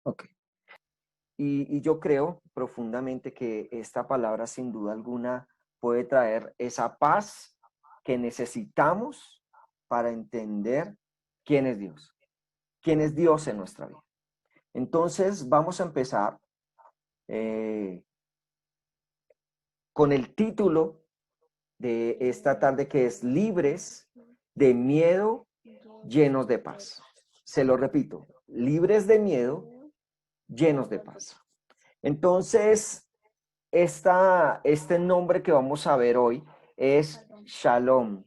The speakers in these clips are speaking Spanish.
Ok. Y yo creo profundamente que esta palabra sin duda alguna puede traer esa paz que necesitamos para entender quién es Dios en nuestra vida. Entonces vamos a empezar eh, con el título de esta tarde, que es Libres de miedo, llenos de paz. Se lo repito, libres de miedo, llenos de paz. Entonces, este nombre que vamos a ver hoy es Shalom,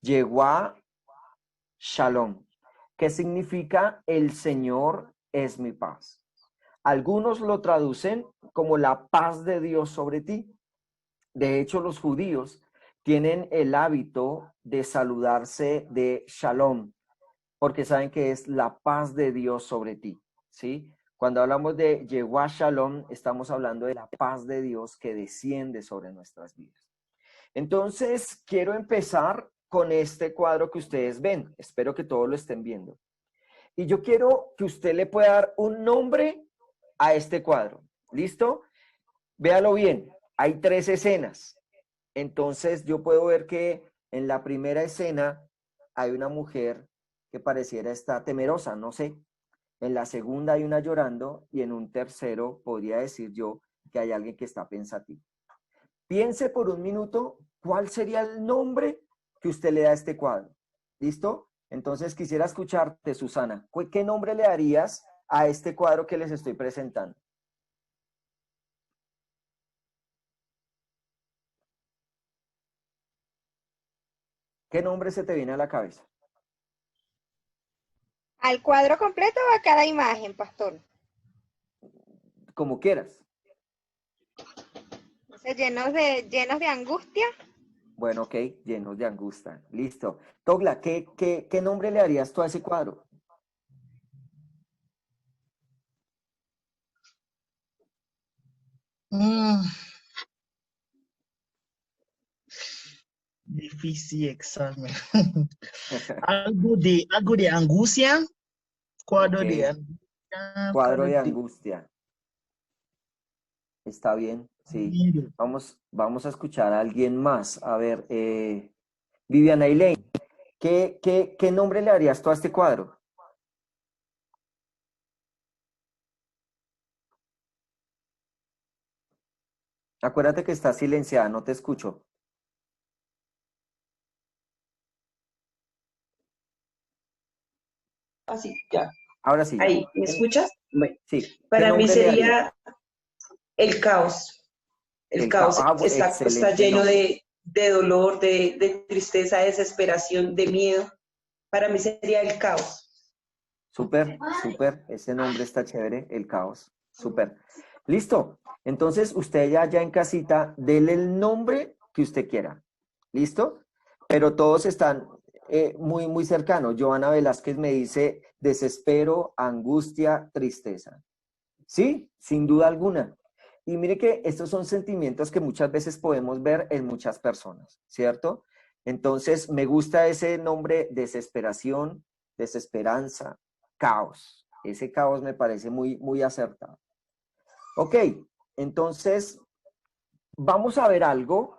Yehová Shalom, que significa el Señor es mi paz. Algunos lo traducen como la paz de Dios sobre ti. De hecho, los judíos tienen el hábito de saludarse de Shalom, porque saben que es la paz de Dios sobre ti, ¿sí? Cuando hablamos de Yehová Shalom, estamos hablando de la paz de Dios que desciende sobre nuestras vidas. Entonces, quiero empezar con este cuadro que ustedes ven. Espero que todos lo estén viendo. Y yo quiero que usted le pueda dar un nombre a este cuadro. ¿Listo? Véalo bien. Hay 3 escenas. Entonces, yo puedo ver que en la primera escena hay una mujer que pareciera estar temerosa, no sé. En la segunda hay una llorando y en un tercero podría decir yo que hay alguien que está pensativo. Piense por un minuto cuál sería el nombre que usted le da a este cuadro. ¿Listo? Entonces quisiera escucharte, Susana. ¿Qué nombre le darías a este cuadro que les estoy presentando? ¿Qué nombre se te viene a la cabeza? ¿Al cuadro completo o a cada imagen, pastor? Como quieras. O sea, llenos de angustia. Bueno, ok, llenos de angustia. Listo. Togla, ¿qué nombre le darías tú a ese cuadro? Mm, difícil examen. Algo de angustia. Ok, Cuadro de angustia. cuadro Cuadro de de angustia. Está bien, sí. miedo. Vamos a escuchar a alguien más. A ver, Viviana Elaine, ¿qué nombre le darías tú a este cuadro? Acuérdate que está silenciada, no te escucho. Así, ya. Ahora sí, ya. Ahí, ¿me escuchas? Bueno, Sí, ¿qué para mí nombre le darías? sería el caos. El El caos. caos está Excelente lleno nombre. de dolor, de tristeza, de desesperación, de miedo. Para mí sería el caos. Súper, súper. Ese nombre está chévere, el caos. Súper. Listo. Entonces, usted ya en casita, dele el nombre que usted quiera. ¿Listo? Pero todos están muy, muy cercanos. Joana Velázquez me dice desespero, angustia, tristeza. Sí, sin duda alguna. Y mire que estos son sentimientos que muchas veces podemos ver en muchas personas, ¿cierto? Entonces, me gusta ese nombre, desesperación, desesperanza, caos. Ese caos me parece muy, muy acertado. Ok, entonces vamos a ver algo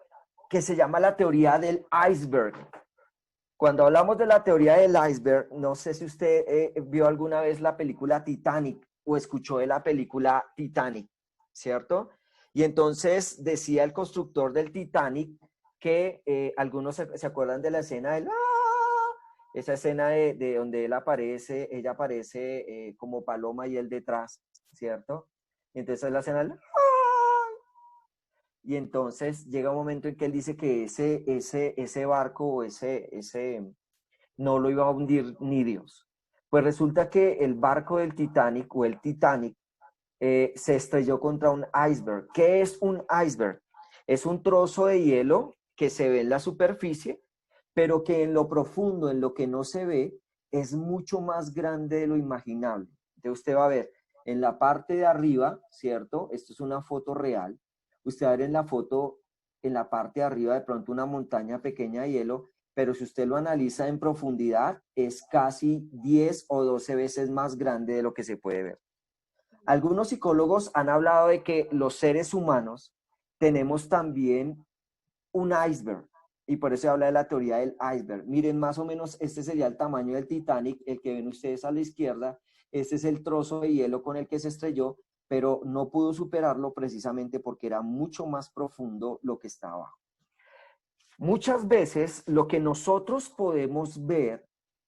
que se llama la teoría del iceberg. Cuando hablamos de la teoría del iceberg, no sé si usted vio alguna vez la película Titanic o escuchó de la película Titanic, ¿cierto? Y entonces decía el constructor del Titanic que algunos se acuerdan de la escena del esa escena de donde ella aparece como paloma y él detrás, ¿cierto? Y entonces la escena del y entonces llega un momento en que él dice que ese barco o ese no lo iba a hundir ni Dios. Pues resulta que el barco del Titanic o el Titanic se estrelló contra un iceberg. ¿Qué es un iceberg? Es un trozo de hielo que se ve en la superficie, pero que en lo profundo, en lo que no se ve, es mucho más grande de lo imaginable. Entonces usted va a ver en la parte de arriba, ¿cierto? Esto es una foto real. Usted va a ver en la foto, en la parte de arriba, de pronto una montaña pequeña de hielo, pero si usted lo analiza en profundidad, es casi 10 o 12 veces más grande de lo que se puede ver. Algunos psicólogos han hablado de que los seres humanos tenemos también un iceberg, y por eso se habla de la teoría del iceberg. Miren, más o menos este sería el tamaño del Titanic, el que ven ustedes a la izquierda. Este es el trozo de hielo con el que se estrelló, pero no pudo superarlo precisamente porque era mucho más profundo lo que está abajo. Muchas veces lo que nosotros podemos ver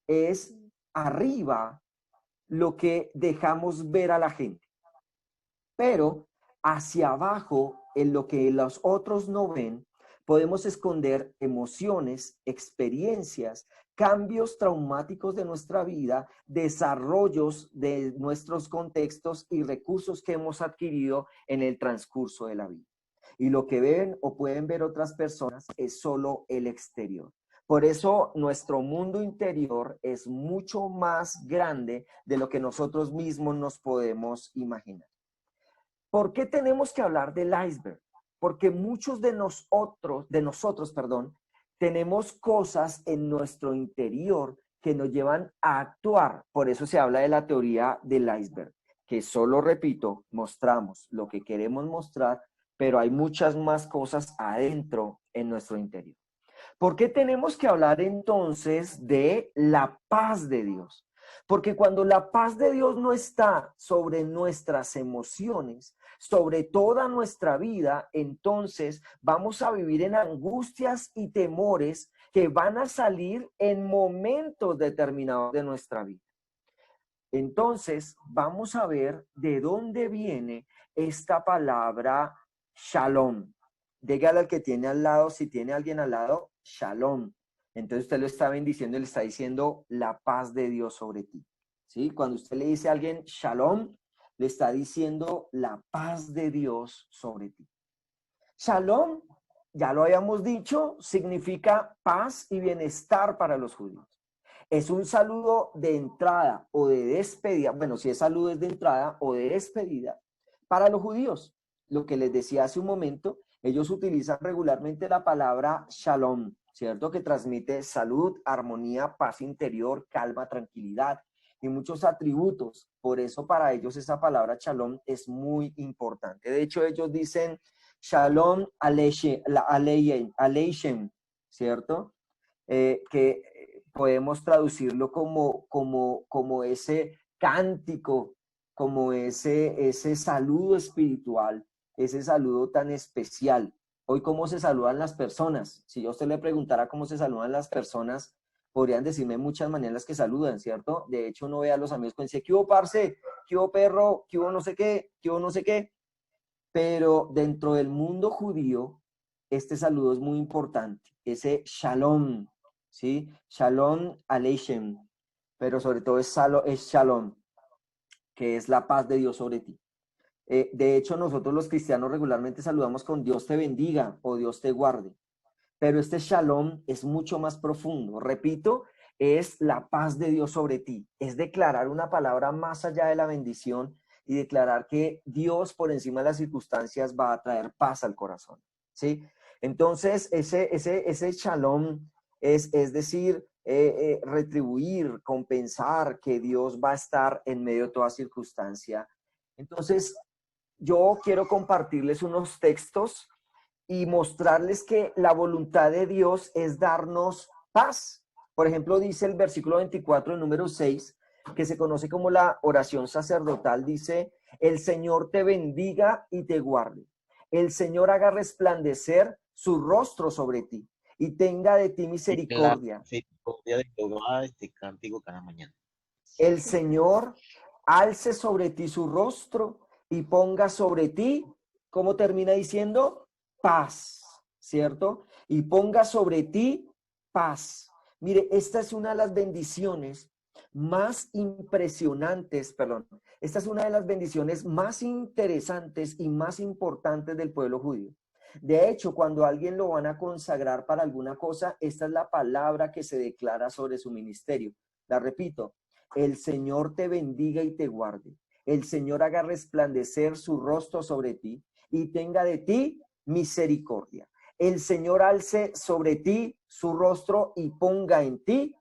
es arriba lo que dejamos ver a la gente, pero hacia abajo, en lo que los otros no ven, podemos esconder emociones, experiencias, cambios traumáticos de nuestra vida, desarrollos de nuestros contextos y recursos que hemos adquirido en el transcurso de la vida. Y lo que ven o pueden ver otras personas es solo el exterior. Por eso nuestro mundo interior es mucho más grande de lo que nosotros mismos nos podemos imaginar. ¿Por qué tenemos que hablar del iceberg? Porque muchos de nosotros, tenemos cosas en nuestro interior que nos llevan a actuar. Por eso se habla de la teoría del iceberg, que solo, repito, mostramos lo que queremos mostrar, pero hay muchas más cosas adentro en nuestro interior. ¿Por qué tenemos que hablar entonces de la paz de Dios? Porque cuando la paz de Dios no está sobre nuestras emociones, sobre toda nuestra vida, entonces vamos a vivir en angustias y temores que van a salir en momentos determinados de nuestra vida. Entonces vamos a ver de dónde viene esta palabra shalom. Dígale al que tiene al lado, si tiene alguien al lado, shalom. Entonces usted lo está bendiciendo y le está diciendo la paz de Dios sobre ti. ¿Sí? Cuando usted le dice a alguien shalom, le está diciendo la paz de Dios sobre ti. Shalom, ya lo habíamos dicho, significa paz y bienestar para los judíos. Es un saludo de entrada o de despedida. Bueno, si es saludo es de entrada o de despedida para los judíos. Lo que les decía hace un momento, ellos utilizan regularmente la palabra shalom, ¿cierto? Que transmite salud, armonía, paz interior, calma, tranquilidad y muchos atributos. Por eso para ellos esa palabra shalom es muy importante. De hecho, ellos dicen shalom aleichem, ¿cierto? Que podemos traducirlo como ese cántico, como ese saludo espiritual, ese saludo tan especial. Hoy, ¿cómo se saludan las personas? Si yo a usted le preguntara cómo se saludan las personas, podrían decirme muchas maneras que saludan, ¿cierto? De hecho, uno ve a los amigos que dice, ¿qué hubo, parce? ¿Qué hubo, perro? ¿Qué hubo no sé qué? ¿Qué hubo no sé qué? Pero dentro del mundo judío, este saludo es muy importante, ese shalom, ¿sí? Shalom aleichem, pero sobre todo es shalom, que es la paz de Dios sobre ti. De hecho, nosotros los cristianos regularmente saludamos con Dios te bendiga o Dios te guarde, pero este shalom es mucho más profundo. Repito, es la paz de Dios sobre ti, es declarar una palabra más allá de la bendición y declarar que Dios por encima de las circunstancias va a traer paz al corazón, ¿sí? Entonces, ese shalom es decir, retribuir, compensar que Dios va a estar en medio de toda circunstancia. Entonces, yo quiero compartirles unos textos y mostrarles que la voluntad de Dios es darnos paz. Por ejemplo, dice el versículo 24, el número 6, que se conoce como la oración sacerdotal, dice, el Señor te bendiga y te guarde. El Señor haga resplandecer su rostro sobre ti y tenga de ti misericordia. La misericordia de Jehová esté contigo cada mañana. El Señor alce sobre ti su rostro y ponga sobre ti, ¿cómo termina diciendo? Paz, ¿cierto? Y ponga sobre ti paz. Mire, esta es una de las bendiciones más impresionantes, esta es una de las bendiciones más interesantes y más importantes del pueblo judío. De hecho, cuando a alguien lo van a consagrar para alguna cosa, esta es la palabra que se declara sobre su ministerio. La repito, el Señor te bendiga y te guarde. El Señor haga resplandecer su rostro sobre ti y tenga de ti misericordia. El Señor alce sobre ti su rostro y ponga en ti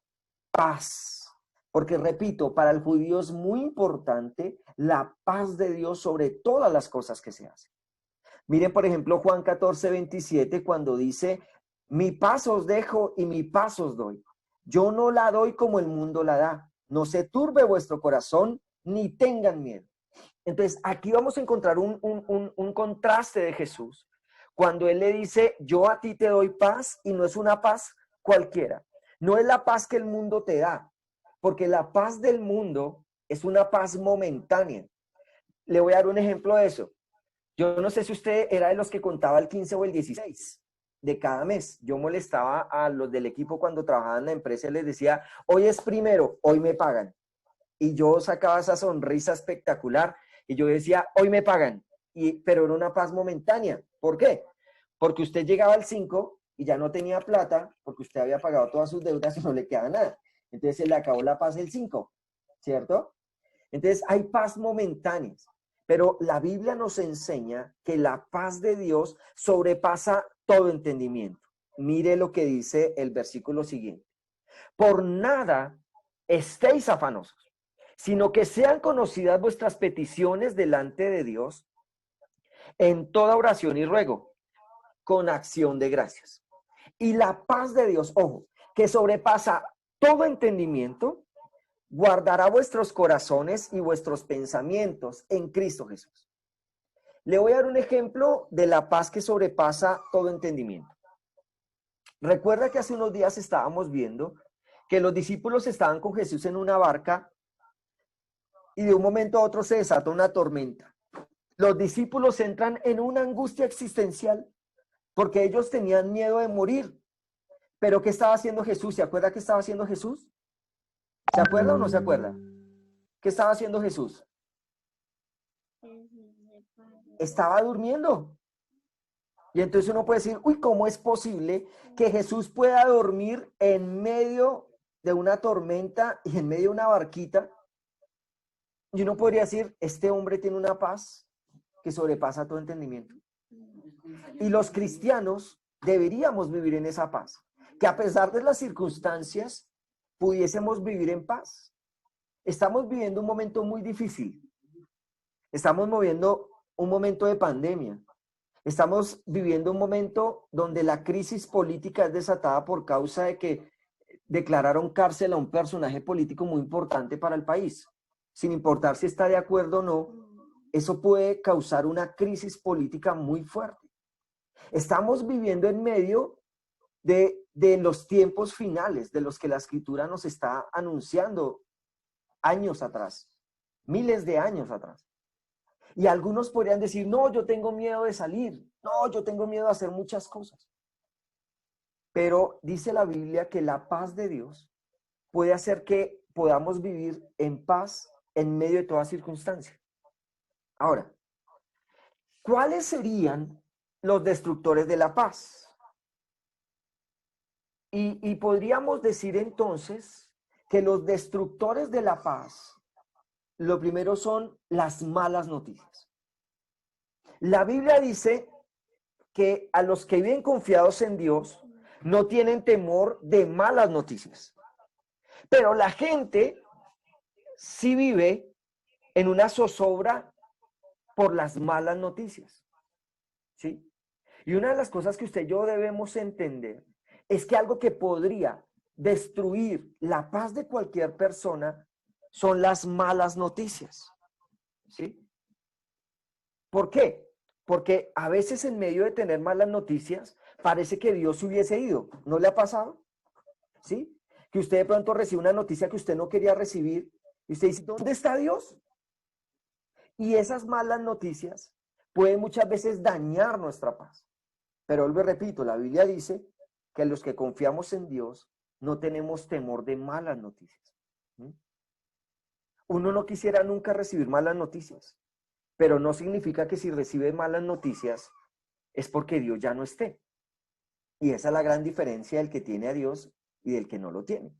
paz. Porque, repito, para el judío es muy importante la paz de Dios sobre todas las cosas que se hacen. Miren, por ejemplo, Juan 14:27, cuando dice, mi paz os dejo y mi paz os doy. Yo no la doy como el mundo la da. No se turbe vuestro corazón, ni tengan miedo. Entonces, aquí vamos a encontrar un contraste de Jesús. Cuando Él le dice, yo a ti te doy paz, y no es una paz cualquiera. No es la paz que el mundo te da, porque la paz del mundo es una paz momentánea. Le voy a dar un ejemplo de eso. Yo no sé si usted era de los que contaba el 15 o el 16 de cada mes. Yo molestaba a los del equipo cuando trabajaban en la empresa y les decía, hoy es primero, hoy me pagan. Y yo sacaba esa sonrisa espectacular y yo decía, hoy me pagan. Pero era una paz momentánea. ¿Por qué? Porque usted llegaba al 5 y ya no tenía plata porque usted había pagado todas sus deudas y no le queda nada. Entonces se le acabó la paz el 5, ¿cierto? Entonces hay paz momentáneas. Pero la Biblia nos enseña que la paz de Dios sobrepasa todo entendimiento. Mire lo que dice el versículo siguiente. Por nada estéis afanosos, sino que sean conocidas vuestras peticiones delante de Dios en toda oración y ruego, con acción de gracias. Y la paz de Dios, ojo, que sobrepasa todo entendimiento, guardará vuestros corazones y vuestros pensamientos en Cristo Jesús. Le voy a dar un ejemplo de la paz que sobrepasa todo entendimiento. Recuerda que hace unos días estábamos viendo que los discípulos estaban con Jesús en una barca y de un momento a otro se desata una tormenta. Los discípulos entran en una angustia existencial porque ellos tenían miedo de morir. Pero ¿qué estaba haciendo Jesús? ¿Se acuerda qué estaba haciendo Jesús? ¿Se acuerda o no se acuerda? ¿Qué estaba haciendo Jesús? Estaba durmiendo. Y entonces uno puede decir, uy, ¿cómo es posible que Jesús pueda dormir en medio de una tormenta y en medio de una barquita? Y uno podría decir, este hombre tiene una paz que sobrepasa todo entendimiento. Y los cristianos deberíamos vivir en esa paz, que a pesar de las circunstancias, pudiésemos vivir en paz. Estamos viviendo un momento muy difícil. Estamos viviendo un momento de pandemia. Estamos viviendo un momento donde la crisis política es desatada por causa de que declararon cárcel a un personaje político muy importante para el país. Sin importar si está de acuerdo o no, eso puede causar una crisis política muy fuerte. Estamos viviendo en medio de los tiempos finales, de los que la Escritura nos está anunciando años atrás, miles de años atrás. Y algunos podrían decir, no, yo tengo miedo de salir, no, yo tengo miedo de hacer muchas cosas. Pero dice la Biblia que la paz de Dios puede hacer que podamos vivir en paz en medio de toda circunstancia. Ahora, ¿cuáles serían los destructores de la paz? Y podríamos decir entonces que los destructores de la paz, lo primero son las malas noticias. La Biblia dice que a los que viven confiados en Dios no tienen temor de malas noticias. Pero la gente sí vive en una zozobra por las malas noticias. ¿Sí? Y una de las cosas que usted y yo debemos entender es que algo que podría destruir la paz de cualquier persona son las malas noticias. ¿Sí? ¿Por qué? Porque a veces en medio de tener malas noticias parece que Dios se hubiese ido. ¿No le ha pasado? ¿Sí? Que usted de pronto recibe una noticia que usted no quería recibir y usted dice, ¿dónde está Dios? Y esas malas noticias pueden muchas veces dañar nuestra paz. Pero vuelvo y repito, la Biblia dice que los que confiamos en Dios no tenemos temor de malas noticias. Uno no quisiera nunca recibir malas noticias, pero no significa que si recibe malas noticias es porque Dios ya no esté. Y esa es la gran diferencia del que tiene a Dios y del que no lo tiene.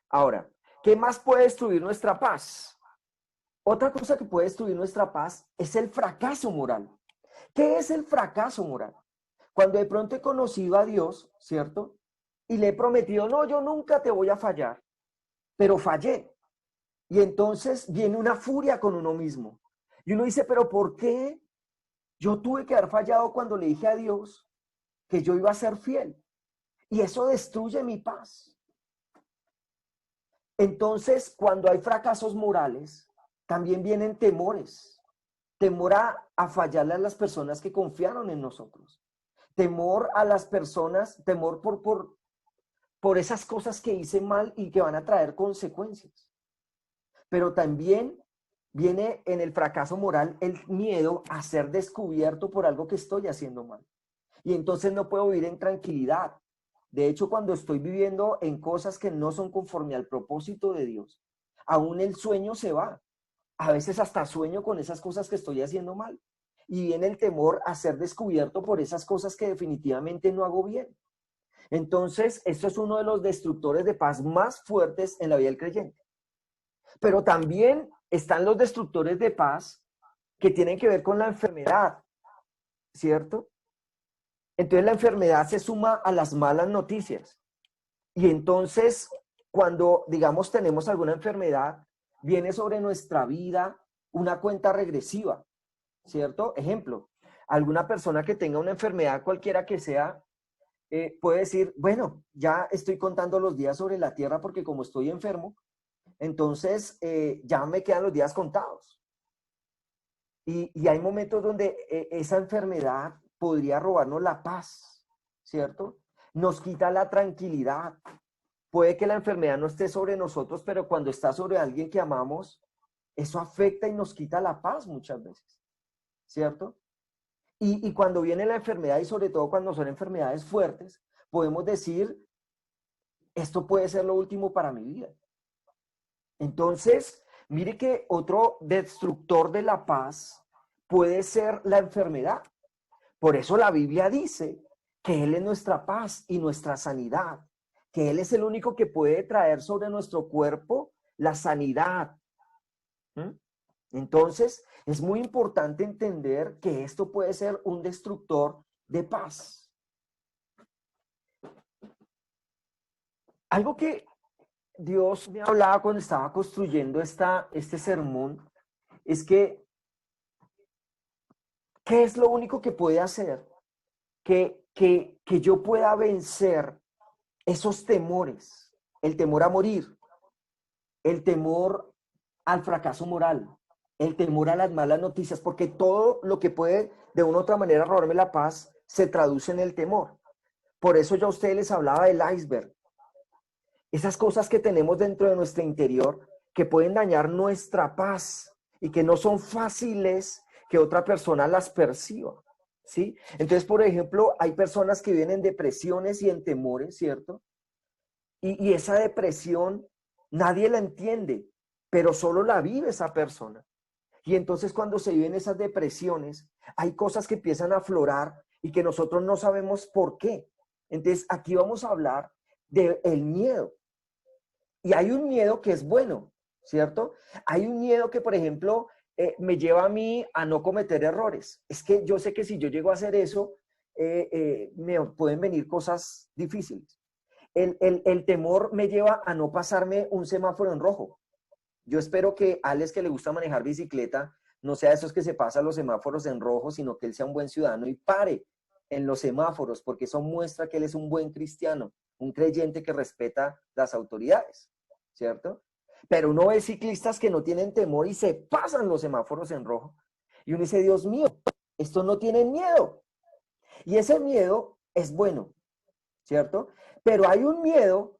Ahora, ¿qué más puede destruir nuestra paz? Otra cosa que puede destruir nuestra paz es el fracaso moral. ¿Qué es el fracaso moral? Cuando de pronto he conocido a Dios, ¿cierto? Y le he prometido, no, yo nunca te voy a fallar, pero fallé. Y entonces viene una furia con uno mismo. Y uno dice, pero ¿por qué yo tuve que haber fallado cuando le dije a Dios que yo iba a ser fiel? Y eso destruye mi paz. Entonces, cuando hay fracasos morales, también vienen temores. Temor a fallarle a las personas que confiaron en nosotros. Temor a las personas, temor por esas cosas que hice mal y que van a traer consecuencias. Pero también viene en el fracaso moral el miedo a ser descubierto por algo que estoy haciendo mal. Y entonces no puedo vivir en tranquilidad. De hecho, cuando estoy viviendo en cosas que no son conforme al propósito de Dios, aún el sueño se va. A veces hasta sueño con esas cosas que estoy haciendo mal. Y viene el temor a ser descubierto por esas cosas que definitivamente no hago bien. Entonces, esto es uno de los destructores de paz más fuertes en la vida del creyente. Pero también están los destructores de paz que tienen que ver con la enfermedad, ¿cierto? Entonces la enfermedad se suma a las malas noticias. Y entonces, cuando, digamos, tenemos alguna enfermedad, viene sobre nuestra vida una cuenta regresiva, ¿cierto? Ejemplo, alguna persona que tenga una enfermedad cualquiera que sea, puede decir, bueno, ya estoy contando los días sobre la tierra porque como estoy enfermo, entonces ya me quedan los días contados. Y hay momentos donde esa enfermedad podría robarnos la paz, ¿cierto? Nos quita la tranquilidad. Puede que la enfermedad no esté sobre nosotros, pero cuando está sobre alguien que amamos, eso afecta y nos quita la paz muchas veces, ¿cierto? Y cuando viene la enfermedad, y sobre todo cuando son enfermedades fuertes, podemos decir, esto puede ser lo último para mi vida. Entonces, mire que otro destructor de la paz puede ser la enfermedad. Por eso la Biblia dice que Él es nuestra paz y nuestra sanidad, que Él es el único que puede traer sobre nuestro cuerpo la sanidad. ¿Mm? Entonces, es muy importante entender que esto puede ser un destructor de paz. Algo que Dios me hablaba cuando estaba construyendo este sermón es que, ¿qué es lo único que puede hacer que yo pueda vencer esos temores? El temor a morir, el temor al fracaso moral, el temor a las malas noticias, porque todo lo que puede de una u otra manera robarme la paz se traduce en el temor. Por eso yo a ustedes les hablaba del iceberg. Esas cosas que tenemos dentro de nuestro interior que pueden dañar nuestra paz y que no son fáciles que otra persona las perciba, ¿sí? Entonces, por ejemplo, hay personas que viven en depresiones y en temores, ¿cierto? Y esa depresión nadie la entiende, pero solo la vive esa persona. Y entonces cuando se viven esas depresiones, hay cosas que empiezan a aflorar y que nosotros no sabemos por qué. Entonces, aquí vamos a hablar del miedo. Y hay un miedo que es bueno, ¿cierto? Hay un miedo que, por ejemplo, me lleva a mí a no cometer errores. Es que yo sé que si yo llego a hacer eso, me pueden venir cosas difíciles. El temor me lleva a no pasarme un semáforo en rojo. Yo espero que a Alex, que le gusta manejar bicicleta, no sea de esos que se pasan los semáforos en rojo, sino que él sea un buen ciudadano y pare en los semáforos, porque eso muestra que él es un buen cristiano, un creyente que respeta las autoridades, ¿cierto? Pero uno ve ciclistas que no tienen temor y se pasan los semáforos en rojo. Y uno dice, Dios mío, estos no tienen miedo. Y ese miedo es bueno, ¿cierto? Pero hay un miedo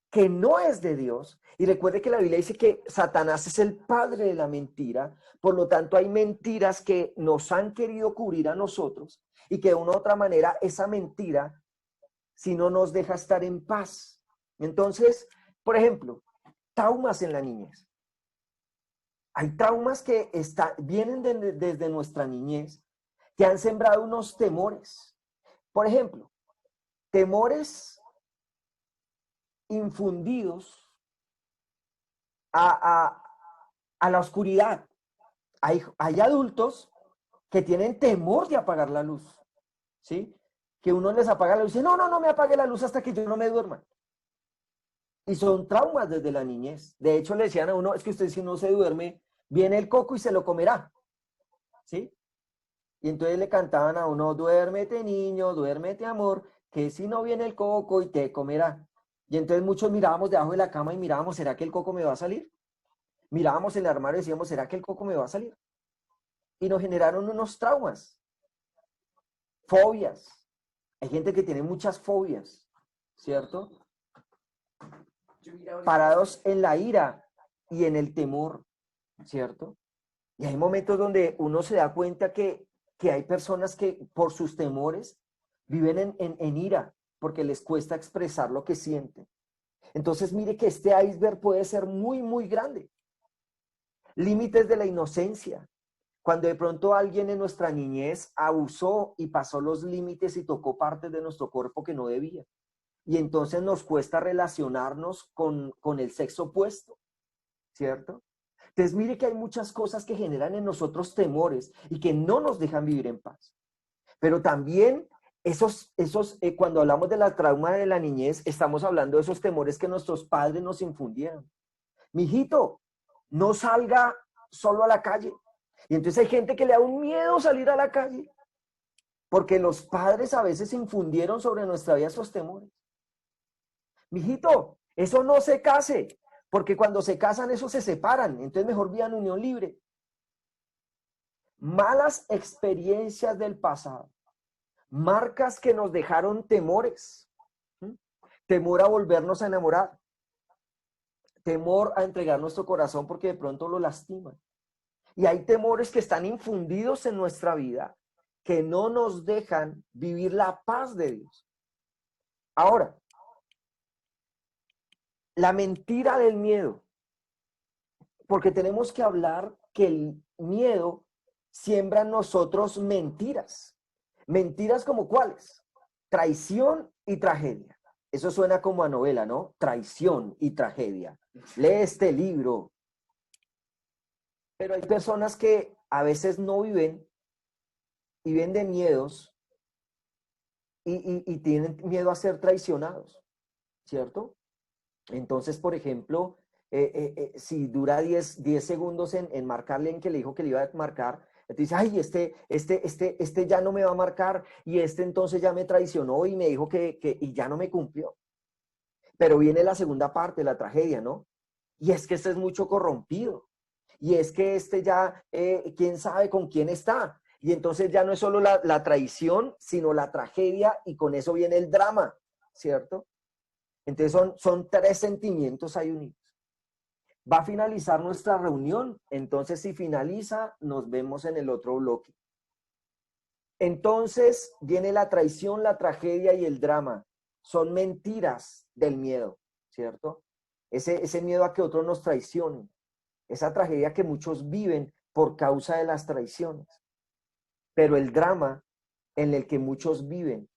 que no es de Dios. Y recuerde que la Biblia dice que Satanás es el padre de la mentira. Por lo tanto, hay mentiras que nos han querido cubrir a nosotros y que de una u otra manera esa mentira, si no nos deja estar en paz. Entonces, por ejemplo, traumas en la niñez. Hay traumas que vienen desde nuestra niñez, que han sembrado unos temores. Por ejemplo, temores infundidos a la oscuridad. Hay adultos que tienen temor de apagar la luz, ¿sí? Que uno les apaga la luz y dice, no, no, no me apague la luz hasta que yo no me duerma. Y son traumas desde la niñez. De hecho, le decían a uno, es que usted si no se duerme, viene el coco y se lo comerá. ¿Sí? Y entonces le cantaban a uno, duérmete niño, duérmete amor, que si no viene el coco y te comerá. Y entonces muchos mirábamos debajo de la cama y mirábamos, ¿será que el coco me va a salir? Mirábamos en el armario y decíamos, ¿será que el coco me va a salir? Y nos generaron unos traumas, fobias. Hay gente que tiene muchas fobias, ¿cierto? Parados en la ira y en el temor, ¿cierto? Y hay momentos donde uno se da cuenta que hay personas que por sus temores viven en ira, porque les cuesta expresar lo que sienten. Entonces mire que este iceberg puede ser muy, muy grande. Límites de la inocencia. Cuando de pronto alguien en nuestra niñez abusó y pasó los límites y tocó partes de nuestro cuerpo que no debía. Y entonces nos cuesta relacionarnos con el sexo opuesto, ¿cierto? Entonces mire que hay muchas cosas que generan en nosotros temores y que no nos dejan vivir en paz. Pero también cuando hablamos de la trauma de la niñez, estamos hablando de esos temores que nuestros padres nos infundieron. Mijito, no salga solo a la calle. Y entonces hay gente que le da un miedo salir a la calle, porque los padres a veces infundieron sobre nuestra vida esos temores. Mijito, eso no se case, porque cuando se casan, eso se separan, entonces mejor vivan unión libre. Malas experiencias del pasado, marcas que nos dejaron temores, temor a volvernos a enamorar, temor a entregar nuestro corazón porque de pronto lo lastiman. Y hay temores que están infundidos en nuestra vida que no nos dejan vivir la paz de Dios. Ahora, la mentira del miedo, porque tenemos que hablar que el miedo siembra en nosotros mentiras. Mentiras como cuáles? Traición y tragedia. Eso suena como a novela, ¿no? Traición y tragedia. Lee este libro. Pero hay personas que a veces no viven y viven de miedos y tienen miedo a ser traicionados, ¿cierto? Entonces, por ejemplo, si dura 10 segundos en marcarle en que le dijo que le iba a marcar, te dice, ay, este ya no me va a marcar y este entonces ya me traicionó y me dijo y ya no me cumplió. Pero viene la segunda parte, la tragedia, ¿no? Y es que este es mucho corrompido. Y es que este ya, quién sabe con quién está. Y entonces ya no es solo la traición, sino la tragedia y con eso viene el drama, ¿cierto? Entonces son tres sentimientos ahí unidos. Va a finalizar nuestra reunión, entonces si finaliza, nos vemos en el otro bloque. Entonces viene la traición, la tragedia y el drama. Son mentiras del miedo, ¿cierto? Ese miedo a que otros nos traicionen. Esa tragedia que muchos viven por causa de las traiciones. Pero el drama en el que muchos viven.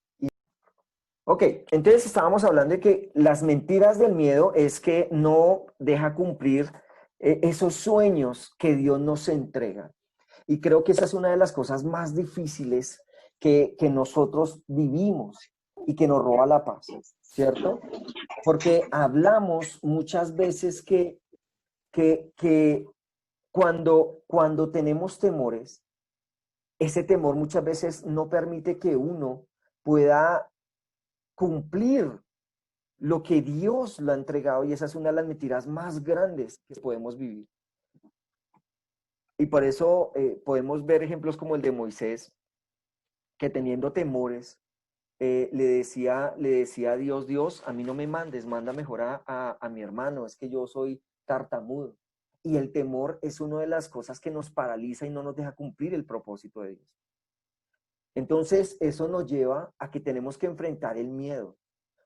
Ok, entonces estábamos hablando de que las mentiras del miedo es que no deja cumplir esos sueños que Dios nos entrega. Y creo que esa es una de las cosas más difíciles que nosotros vivimos y que nos roba la paz, ¿cierto? Porque hablamos muchas veces que cuando tenemos temores, ese temor muchas veces no permite que uno pueda cumplir lo que Dios lo ha entregado, y esa es una de las mentiras más grandes que podemos vivir. Y por eso podemos ver ejemplos como el de Moisés, que teniendo temores, le decía a Dios, Dios, a mí no me mandes, manda mejor a mi hermano, es que yo soy tartamudo. Y el temor es una de las cosas que nos paraliza y no nos deja cumplir el propósito de Dios. Entonces, eso nos lleva a que tenemos que enfrentar el miedo.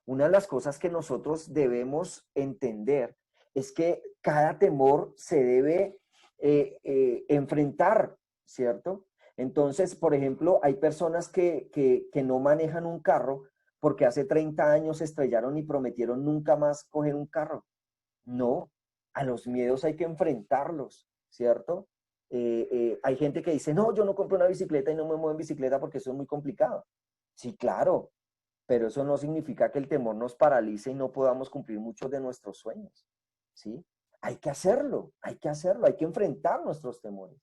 Una de las cosas que nosotros debemos entender es que cada temor se debe enfrentar, ¿cierto? Entonces, por ejemplo, hay personas que no manejan un carro porque hace 30 años se estrellaron y prometieron nunca más coger un carro. No, a los miedos hay que enfrentarlos, ¿cierto? Hay gente que dice, no, yo no compro una bicicleta y no me muevo en bicicleta porque eso es muy complicado. Sí, claro, pero eso no significa que el temor nos paralice y no podamos cumplir muchos de nuestros sueños, ¿sí? Hay que hacerlo, hay que enfrentar nuestros temores.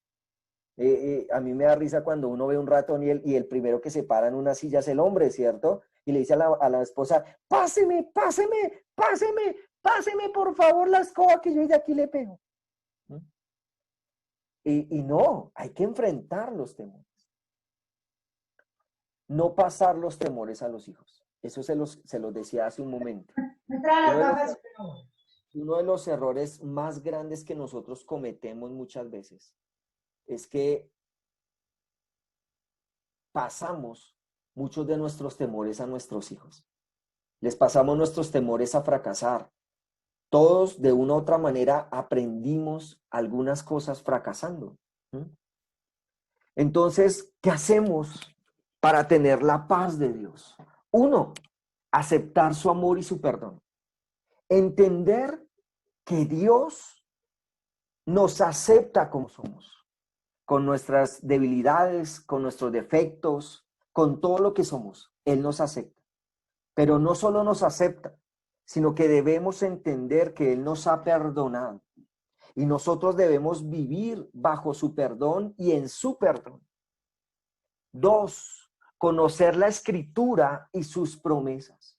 A mí me da risa cuando uno ve un ratón y el primero que se para en una silla es el hombre, ¿cierto? Y le dice a la esposa, páseme, por favor la escoba que yo de aquí le pego. ¿Mm? Y no, hay que enfrentar los temores. No pasar los temores a los hijos. Eso se los decía hace un momento. Uno de los errores más grandes que nosotros cometemos muchas veces es que pasamos muchos de nuestros temores a nuestros hijos. Les pasamos nuestros temores a fracasar. Todos de una u otra manera aprendimos algunas cosas fracasando. Entonces, ¿qué hacemos para tener la paz de Dios? Uno, aceptar su amor y su perdón. Entender que Dios nos acepta como somos, con nuestras debilidades, con nuestros defectos, con todo lo que somos. Él nos acepta. Pero no solo nos acepta, sino que debemos entender que Él nos ha perdonado. Y nosotros debemos vivir bajo su perdón y en su perdón. Dos, conocer la Escritura y sus promesas.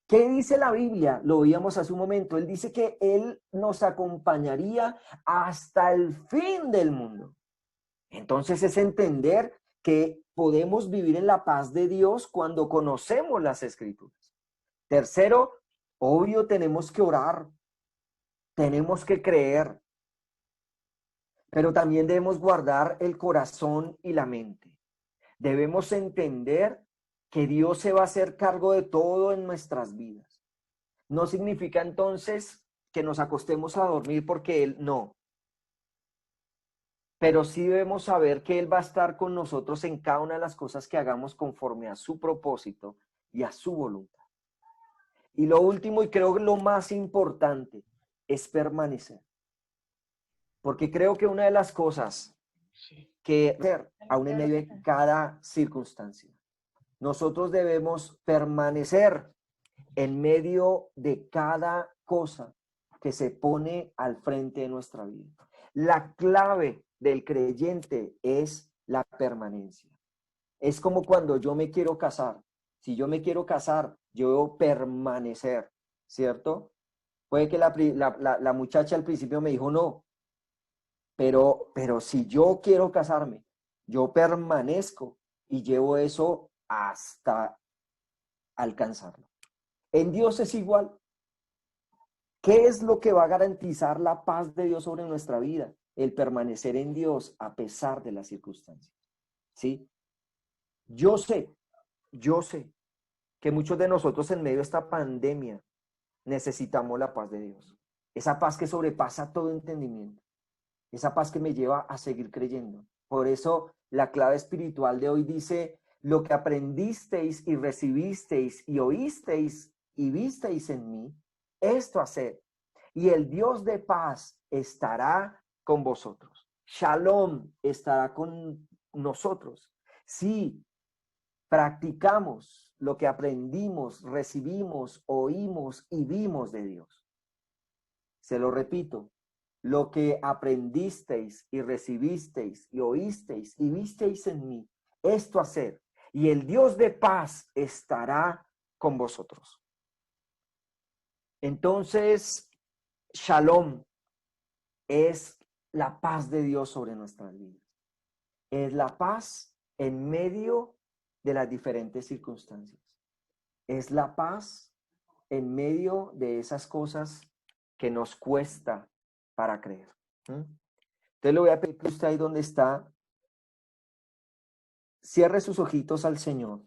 ¿Qué dice la Biblia? Lo oíamos hace un momento. Él dice que Él nos acompañaría hasta el fin del mundo. Entonces es entender que podemos vivir en la paz de Dios cuando conocemos las Escrituras. Tercero, obvio, tenemos que orar, tenemos que creer, pero también debemos guardar el corazón y la mente. Debemos entender que Dios se va a hacer cargo de todo en nuestras vidas. No significa entonces que nos acostemos a dormir porque Él no. Pero sí debemos saber que Él va a estar con nosotros en cada una de las cosas que hagamos conforme a su propósito y a su voluntad. Y lo último, y creo que lo más importante, es permanecer. Porque creo que una de las cosas que hacer, aún en medio de cada circunstancia, nosotros debemos permanecer en medio de cada cosa que se pone al frente de nuestra vida. La clave del creyente es la permanencia. Es como cuando yo me quiero casar. Si yo me quiero casar, yo debo permanecer, ¿cierto? Puede que la muchacha al principio me dijo no, pero si yo quiero casarme, yo permanezco y llevo eso hasta alcanzarlo. En Dios es igual. ¿Qué es lo que va a garantizar la paz de Dios sobre nuestra vida? El permanecer en Dios a pesar de las circunstancias. ¿Sí? Yo sé que muchos de nosotros en medio de esta pandemia necesitamos la paz de Dios. Esa paz que sobrepasa todo entendimiento. Esa paz que me lleva a seguir creyendo. Por eso la clave espiritual de hoy dice, lo que aprendisteis y recibisteis y oísteis y visteis en mí, esto haced, y el Dios de paz estará con vosotros. Shalom estará con nosotros. Si practicamos lo que aprendimos, recibimos, oímos y vimos de Dios. Se lo repito, lo que aprendisteis y recibisteis y oísteis y visteis en mí, esto haced, y el Dios de paz estará con vosotros. Entonces, Shalom es la paz de Dios sobre nuestras vidas. Es la paz en medio de las diferentes circunstancias. Es la paz en medio de esas cosas que nos cuesta para creer. Entonces le voy a pedir que usted ahí donde está, cierre sus ojitos al Señor.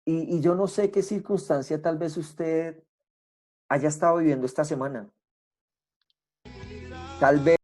Y yo no sé qué circunstancia tal vez usted haya estado viviendo esta semana. Tal vez